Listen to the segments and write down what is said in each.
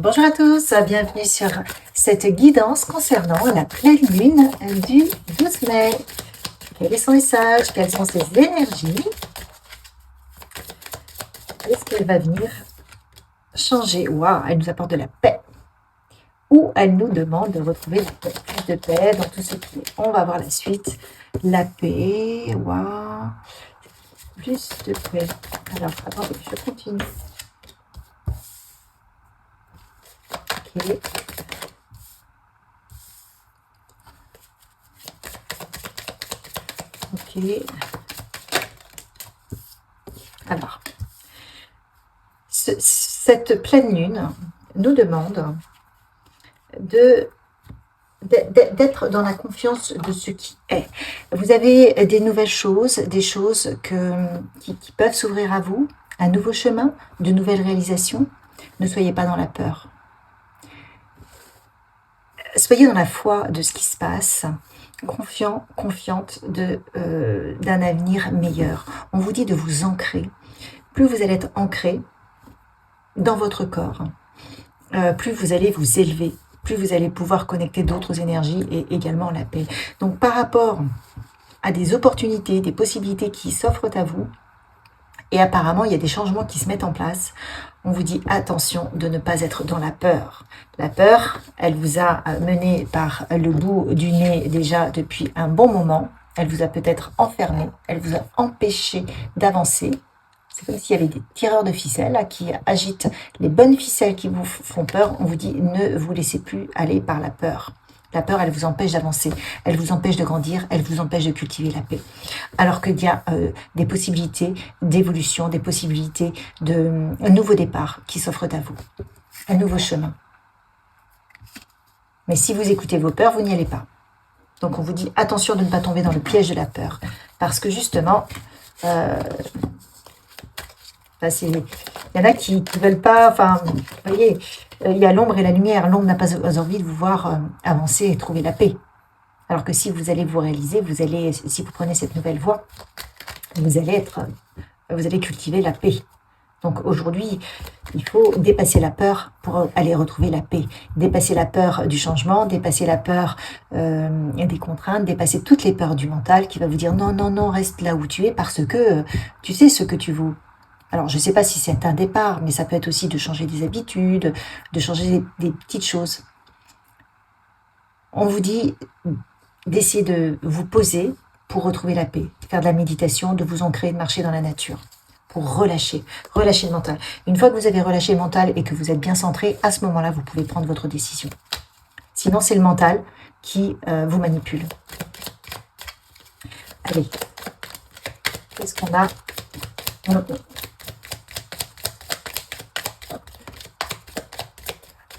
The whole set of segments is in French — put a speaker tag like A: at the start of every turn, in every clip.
A: Bonjour à tous, bienvenue sur cette guidance concernant la pleine lune du 12 mai. Quel est son message? Quelles sont ses énergies? Est-ce qu'elle va venir changer? Waouh, elle nous apporte de la paix. Ou elle nous demande de retrouver la paix, plus de paix dans tout ce qui est. On va voir la suite. La paix, waouh, plus de paix. Alors, attendez, je continue. Ok. Ok. Alors, cette pleine lune nous demande d'être dans la confiance de ce qui est. Vous avez des nouvelles choses, des choses qui peuvent s'ouvrir à vous, un nouveau chemin, de nouvelles réalisations. Ne soyez pas dans la peur. Soyez dans la foi de ce qui se passe, confiante d'un avenir meilleur. On vous dit de vous ancrer. Plus vous allez être ancré dans votre corps, plus vous allez vous élever, plus vous allez pouvoir connecter d'autres énergies et également la paix. Donc par rapport à des opportunités, des possibilités qui s'offrent à vous, et apparemment il y a des changements qui se mettent en place, on vous dit attention de ne pas être dans la peur. La peur, elle vous a mené par le bout du nez déjà depuis un bon moment, elle vous a peut-être enfermé, elle vous a empêché d'avancer. C'est comme s'il y avait des tireurs de ficelles là, qui agitent les bonnes ficelles qui vous font peur. On vous dit ne vous laissez plus aller par la peur. La peur, elle vous empêche d'avancer, elle vous empêche de grandir, elle vous empêche de cultiver la paix. Alors qu'il y a des possibilités d'évolution, des possibilités un nouveau départ qui s'offrent à vous, un nouveau chemin. Mais si vous écoutez vos peurs, vous n'y allez pas. Donc on vous dit attention de ne pas tomber dans le piège de la peur. Parce que justement, il y en a qui ne veulent pas, vous voyez, il y a l'ombre et la lumière. L'ombre n'a pas envie de vous voir avancer et trouver la paix. Alors que si vous allez vous réaliser, si vous prenez cette nouvelle voie, vous allez cultiver la paix. Donc aujourd'hui, il faut dépasser la peur pour aller retrouver la paix. Dépasser la peur du changement, dépasser la peur des contraintes, dépasser toutes les peurs du mental qui va vous dire non, non, non, reste là où tu es parce que tu sais ce que tu vaux. Alors, je ne sais pas si c'est un départ, mais ça peut être aussi de changer des habitudes, de changer des petites choses. On vous dit d'essayer de vous poser pour retrouver la paix, faire de la méditation, de vous ancrer, de marcher dans la nature, pour relâcher le mental. Une fois que vous avez relâché le mental et que vous êtes bien centré, à ce moment-là, vous pouvez prendre votre décision. Sinon, c'est le mental qui vous manipule. Allez, qu'est-ce qu'on a ?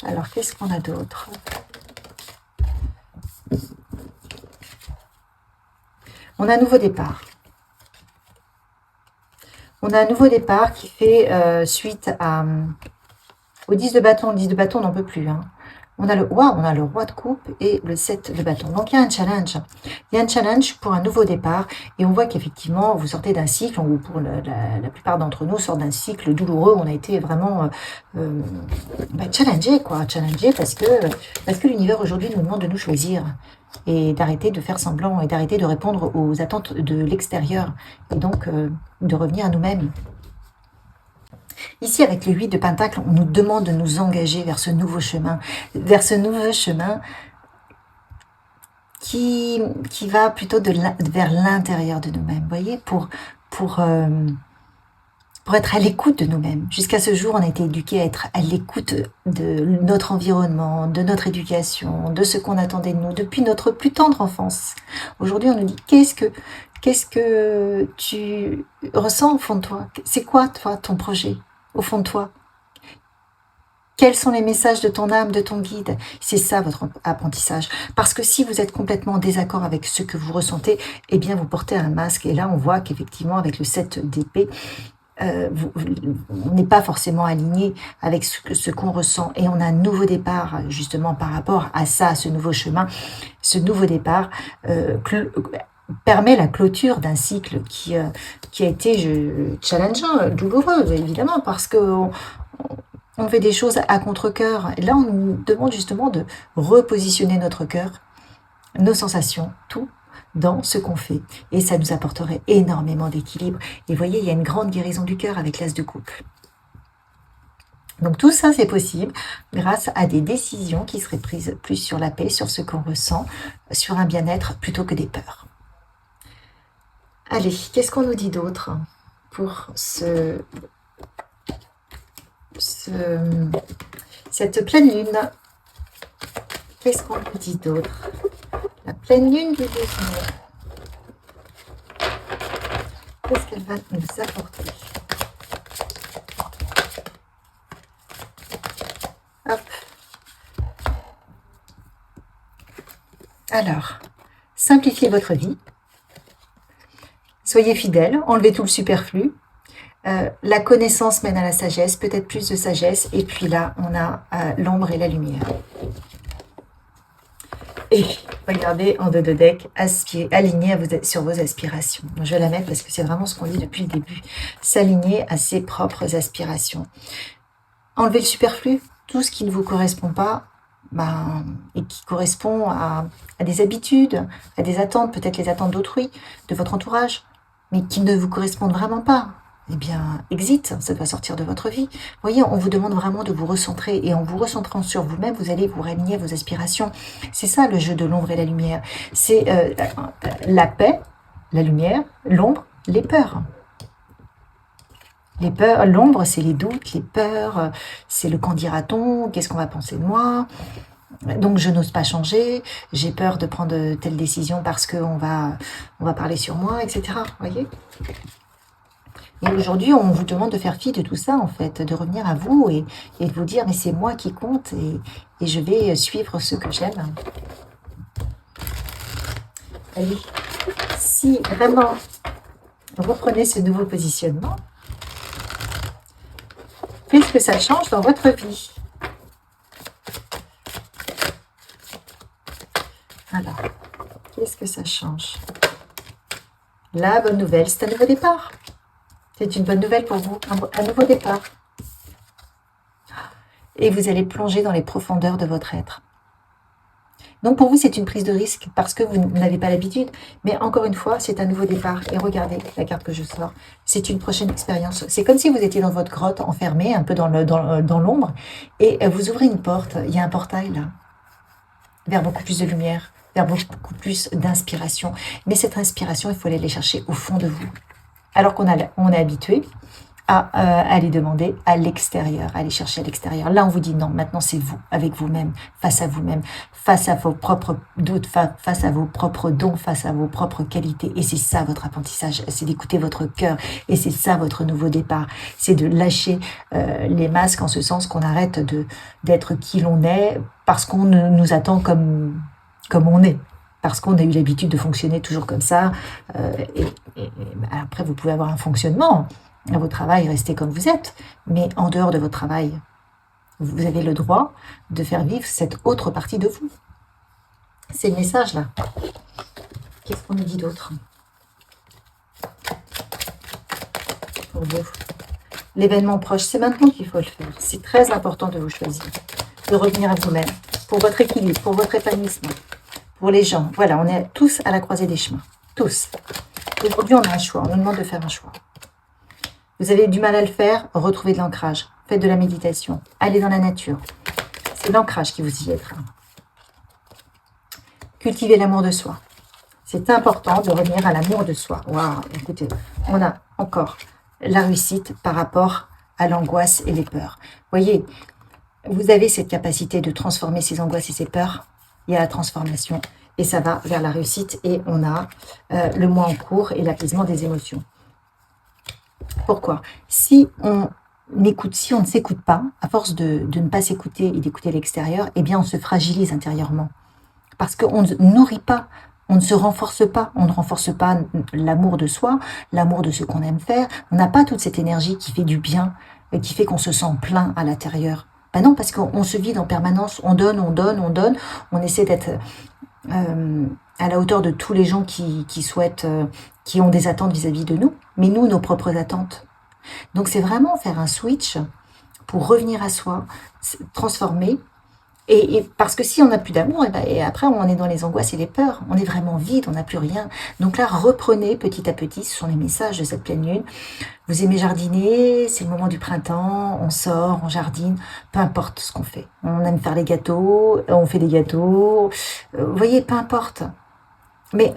A: Alors, qu'est-ce qu'on a d'autre? On a un nouveau départ. On a un nouveau départ qui fait suite au 10 de bâton. Le 10 de bâton, on n'en peut plus. Hein. On a le roi de coupe et le 7 de bâton. Donc, il y a un challenge. Il y a un challenge pour un nouveau départ. Et on voit qu'effectivement, vous sortez d'un cycle, ou pour la plupart d'entre nous, sortent d'un cycle douloureux. On a été vraiment challengé, quoi. Challengé parce que l'univers aujourd'hui nous demande de nous choisir. Et d'arrêter de faire semblant et d'arrêter de répondre aux attentes de l'extérieur. Et donc, de revenir à nous-mêmes. Ici, avec le 8 de Pentacle, on nous demande de nous engager vers ce nouveau chemin qui va plutôt vers l'intérieur de nous-mêmes, vous voyez, pour être à l'écoute de nous-mêmes. Jusqu'à ce jour, on a été éduqués à être à l'écoute de notre environnement, de notre éducation, de ce qu'on attendait de nous depuis notre plus tendre enfance. Aujourd'hui, on nous dit qu'est-ce que tu ressens au fond de toi? C'est quoi, toi, ton projet au fond de toi? Quels sont les messages de ton âme, de ton guide? C'est ça votre apprentissage. Parce que si vous êtes complètement en désaccord avec ce que vous ressentez, eh bien vous portez un masque. Et là, on voit qu'effectivement, avec le 7 d'épée, on n'est pas forcément aligné avec ce qu'on ressent. Et on a un nouveau départ, justement, par rapport à ça, à ce nouveau chemin. Ce nouveau départ permet la clôture d'un cycle qui a été challengeant, douloureux, évidemment, parce que On fait des choses à contre-cœur. Et là, on nous demande justement de repositionner notre cœur, nos sensations, tout dans ce qu'on fait. Et ça nous apporterait énormément d'équilibre. Et vous voyez, il y a une grande guérison du cœur avec l'as de coupe. Donc tout ça, c'est possible grâce à des décisions qui seraient prises plus sur la paix, sur ce qu'on ressent, sur un bien-être plutôt que des peurs. Allez, qu'est-ce qu'on nous dit d'autre pour cette pleine lune? Qu'est-ce qu'on nous dit d'autre? La pleine lune du 12 mai. Qu'est-ce qu'elle va nous apporter? Hop. Alors, simplifiez votre vie. Soyez fidèles, enlevez tout le superflu. La connaissance mène à la sagesse, peut-être plus de sagesse. Et puis là, on a l'ombre et la lumière. Et regardez en dos de deck, aligné sur vos aspirations. Je vais la mettre parce que c'est vraiment ce qu'on dit depuis le début. S'aligner à ses propres aspirations. Enlevez le superflu, tout ce qui ne vous correspond pas, et qui correspond à des habitudes, à des attentes, peut-être les attentes d'autrui, de votre entourage, mais qui ne vous correspondent vraiment pas. Eh bien, exit, ça doit sortir de votre vie. Vous voyez, on vous demande vraiment de vous recentrer, et en vous recentrant sur vous-même, vous allez vous réaligner à vos aspirations. C'est ça le jeu de l'ombre et la lumière. C'est la paix, la lumière, l'ombre, les peurs. Les peurs, l'ombre, c'est les doutes, les peurs, c'est le qu'en dira-t-on, qu'est-ce qu'on va penser de moi. Donc je n'ose pas changer, j'ai peur de prendre telle décision parce qu'on va parler sur moi, etc. Vous voyez ? Et aujourd'hui, on vous demande de faire fi de tout ça, en fait, de revenir à vous et de vous dire, mais c'est moi qui compte et je vais suivre ce que j'aime. Allez, si vraiment vous prenez ce nouveau positionnement, qu'est-ce que ça change dans votre vie? Alors, qu'est-ce que ça change? La bonne nouvelle, c'est un nouveau départ. C'est une bonne nouvelle pour vous, un nouveau départ. Et vous allez plonger dans les profondeurs de votre être. Donc pour vous, c'est une prise de risque parce que vous n'avez pas l'habitude. Mais encore une fois, c'est un nouveau départ. Et regardez la carte que je sors. C'est une prochaine expérience. C'est comme si vous étiez dans votre grotte, enfermé, un peu dans l'ombre. Et vous ouvrez une porte. Il y a un portail là. Vers beaucoup plus de lumière. Vers beaucoup plus d'inspiration. Mais cette inspiration, il faut aller chercher au fond de vous. Alors qu'on est habitué à aller demander à l'extérieur, à aller chercher à l'extérieur. Là, on vous dit non, maintenant c'est vous, avec vous-même, face à vous-même, face à vos propres doutes, face à vos propres dons, face à vos propres qualités. Et c'est ça votre apprentissage, c'est d'écouter votre cœur. Et c'est ça votre nouveau départ. C'est de lâcher les masques en ce sens qu'on arrête d'être qui l'on est parce qu'on nous attend comme on est. Parce qu'on a eu l'habitude de fonctionner toujours comme ça. Et après, vous pouvez avoir un fonctionnement à votre travail, rester comme vous êtes. Mais en dehors de votre travail, vous avez le droit de faire vivre cette autre partie de vous. C'est le message, là. Qu'est-ce qu'on nous dit d'autre pour vous? L'événement proche, c'est maintenant qu'il faut le faire. C'est très important de vous choisir, de revenir à vous-même, pour votre équilibre, pour votre épanouissement. Pour les gens, voilà, on est tous à la croisée des chemins. Tous. Aujourd'hui, on a un choix. On nous demande de faire un choix. Vous avez du mal à le faire, retrouvez de l'ancrage. Faites de la méditation. Allez dans la nature. C'est l'ancrage qui vous y aidera. Cultivez l'amour de soi. C'est important de revenir à l'amour de soi. Waouh, écoutez, on a encore la réussite par rapport à l'angoisse et les peurs. Voyez, vous avez cette capacité de transformer ces angoisses et ces peurs. Il y a la transformation et ça va vers la réussite et on a le mois en cours et l'apaisement des émotions. Pourquoi? Si on ne s'écoute pas, à force de ne pas s'écouter et d'écouter l'extérieur, eh bien on se fragilise intérieurement. Parce qu'on ne nourrit pas, on ne se renforce pas, on ne renforce pas l'amour de soi, l'amour de ce qu'on aime faire. On n'a pas toute cette énergie qui fait du bien, qui fait qu'on se sent plein à l'intérieur. Ben non, parce qu'on se vide en permanence, on donne, on essaie d'être à la hauteur de tous les gens qui souhaitent, qui ont des attentes vis-à-vis de nous, mais nous, nos propres attentes. Donc c'est vraiment faire un switch pour revenir à soi, transformer. Et parce que si on n'a plus d'amour, et après on est dans les angoisses et les peurs, on est vraiment vide, on n'a plus rien. Donc là, reprenez petit à petit, ce sont les messages de cette pleine lune. Vous aimez jardiner, c'est le moment du printemps, on sort, on jardine, peu importe ce qu'on fait. On aime faire les gâteaux, on fait des gâteaux, vous voyez, peu importe. Mais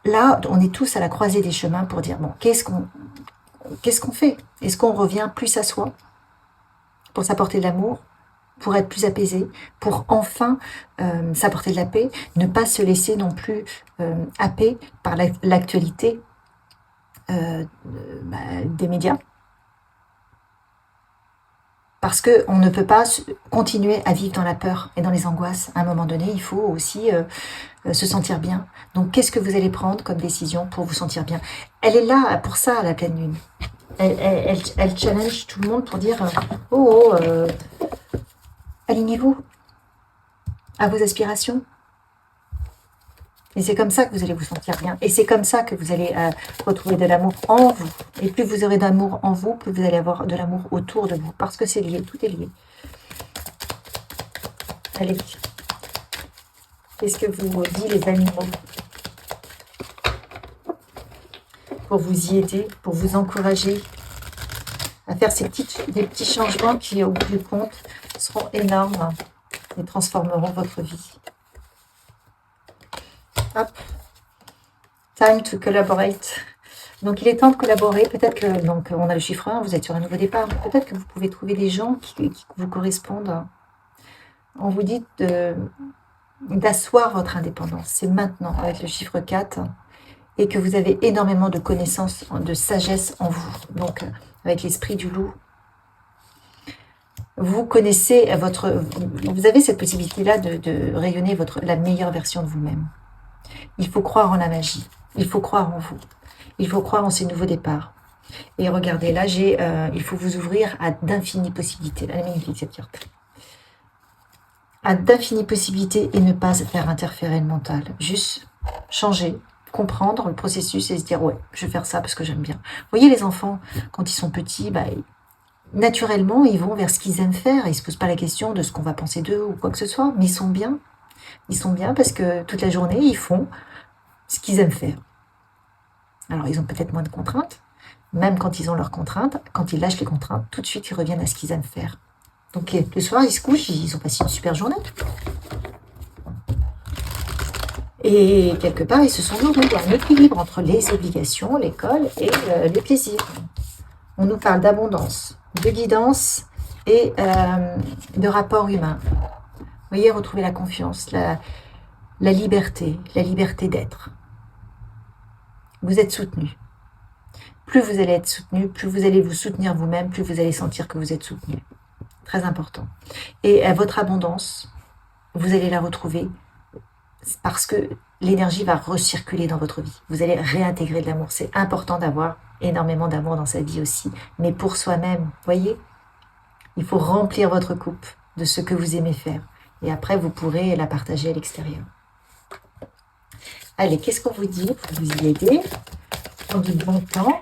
A: là, on est tous à la croisée des chemins pour dire, bon, qu'est-ce qu'on fait? Est-ce qu'on revient plus à soi pour s'apporter de l'amour, pour être plus apaisé, pour enfin s'apporter de la paix, ne pas se laisser non plus happer par l'actualité des médias? Parce qu'on ne peut pas continuer à vivre dans la peur et dans les angoisses. À un moment donné, il faut aussi se sentir bien. Donc, qu'est-ce que vous allez prendre comme décision pour vous sentir bien? Elle est là pour ça, la pleine lune. Elle challenge tout le monde pour dire alignez-vous à vos aspirations. Et c'est comme ça que vous allez vous sentir bien. Et c'est comme ça que vous allez retrouver de l'amour en vous. Et plus vous aurez d'amour en vous, plus vous allez avoir de l'amour autour de vous. Parce que c'est lié, tout est lié. Allez. Qu'est-ce que vous dit les animaux? Pour vous y aider, pour vous encourager à faire des petits changements qui, au bout du compte, seront énormes et transformeront votre vie. Hop. Time to collaborate. Donc, il est temps de collaborer. Peut-être que, donc, on a le chiffre 1, vous êtes sur un nouveau départ. Peut-être que vous pouvez trouver des gens qui vous correspondent. On vous dit d'asseoir votre indépendance. C'est maintenant, avec le chiffre 4. Et que vous avez énormément de connaissances, de sagesse en vous. Donc, avec l'esprit du loup, vous connaissez vous avez cette possibilité-là de rayonner la meilleure version de vous-même. Il faut croire en la magie. Il faut croire en vous. Il faut croire en ces nouveaux départs. Et regardez, là, il faut vous ouvrir à d'infinies possibilités. Elle est magnifique, cette carte. À d'infinies possibilités et ne pas faire interférer le mental. Juste changer, comprendre le processus et se dire, ouais, je vais faire ça parce que j'aime bien. Vous voyez, les enfants, quand ils sont petits, naturellement, ils vont vers ce qu'ils aiment faire. Ils ne se posent pas la question de ce qu'on va penser d'eux ou quoi que ce soit, mais ils sont bien. Ils sont bien parce que toute la journée, ils font ce qu'ils aiment faire. Alors, ils ont peut-être moins de contraintes. Même quand ils ont leurs contraintes, quand ils lâchent les contraintes, tout de suite, ils reviennent à ce qu'ils aiment faire. Donc, le soir, ils se couchent, ils ont passé une super journée. Et quelque part, ils se sont nourris. Il y a un équilibre entre les obligations, l'école et les plaisirs. On nous parle d'abondance, de guidance et de rapport humain. Vous voyez, retrouver la confiance, la liberté d'être. Vous êtes soutenu. Plus vous allez être soutenu, plus vous allez vous soutenir vous-même, plus vous allez sentir que vous êtes soutenu. Très important. Et votre abondance, vous allez la retrouver parce que l'énergie va recirculer dans votre vie. Vous allez réintégrer de l'amour. C'est important d'avoir énormément d'amour dans sa vie aussi, mais pour soi-même, voyez, il faut remplir votre coupe de ce que vous aimez faire. Et après, vous pourrez la partager à l'extérieur. Allez, qu'est-ce qu'on vous dit pour vous y aider? En du bon temps.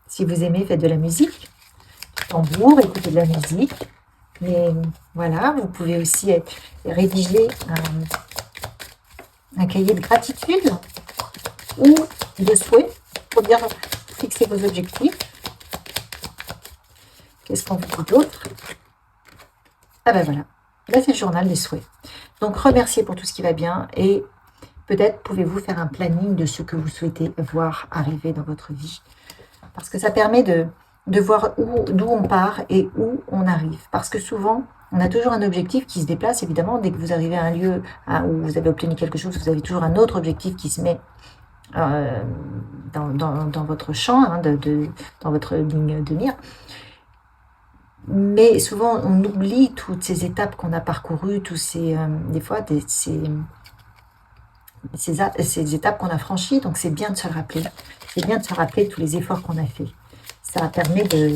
A: Si vous aimez, faites de la musique. Tambour, écoutez de la musique. Mais voilà, vous pouvez aussi rédiger un cahier de gratitude ou de souhait pour bien fixer vos objectifs. Qu'est-ce qu'on vous dit d'autre? Ah ben voilà, là c'est le journal des souhaits. Donc remerciez pour tout ce qui va bien et peut-être pouvez-vous faire un planning de ce que vous souhaitez voir arriver dans votre vie. Parce que ça permet de voir d'où on part et où on arrive. Parce que souvent, on a toujours un objectif qui se déplace, évidemment. Dès que vous arrivez à un lieu où vous avez obtenu quelque chose, vous avez toujours un autre objectif qui se met dans votre champ, dans votre ligne de mire. Mais souvent, on oublie toutes ces étapes qu'on a parcourues, des fois, ces étapes qu'on a franchies. Donc, c'est bien de se rappeler. C'est bien de se rappeler tous les efforts qu'on a faits. Ça permet de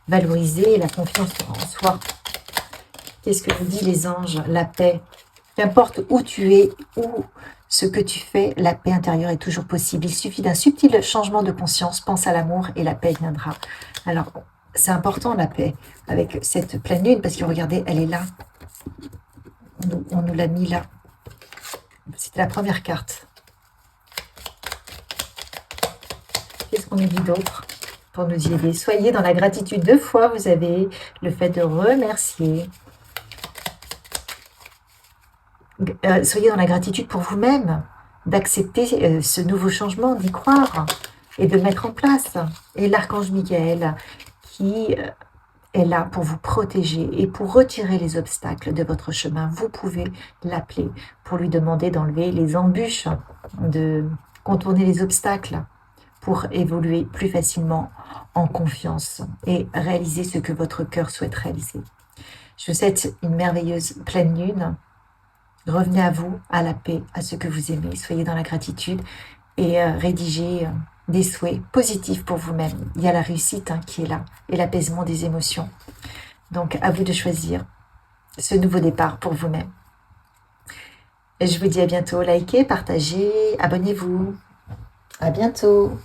A: valoriser la confiance en soi. Qu'est-ce que vous dit les anges? La paix. Qu'importe où tu es, où ce que tu fais, la paix intérieure est toujours possible. Il suffit d'un subtil changement de conscience. Pense à l'amour et la paix viendra. Alors, c'est important la paix avec cette pleine lune parce que regardez, elle est là. On nous l'a mis là. C'était la première carte. Qu'est-ce qu'on nous dit d'autre pour nous y aider? Soyez dans la gratitude. 2 fois, vous avez le fait de remercier. Soyez dans la gratitude pour vous-même, d'accepter ce nouveau changement, d'y croire et de mettre en place. Et l'archange Michael qui est là pour vous protéger et pour retirer les obstacles de votre chemin. Vous pouvez l'appeler pour lui demander d'enlever les embûches, de contourner les obstacles pour évoluer plus facilement en confiance et réaliser ce que votre cœur souhaite réaliser. Je vous souhaite une merveilleuse pleine lune. Revenez à vous, à la paix, à ce que vous aimez. Soyez dans la gratitude et rédigez des souhaits positifs pour vous-même. Il y a la réussite qui est là et l'apaisement des émotions. Donc, à vous de choisir ce nouveau départ pour vous-même. Et je vous dis à bientôt. Likez, partagez, abonnez-vous. À bientôt.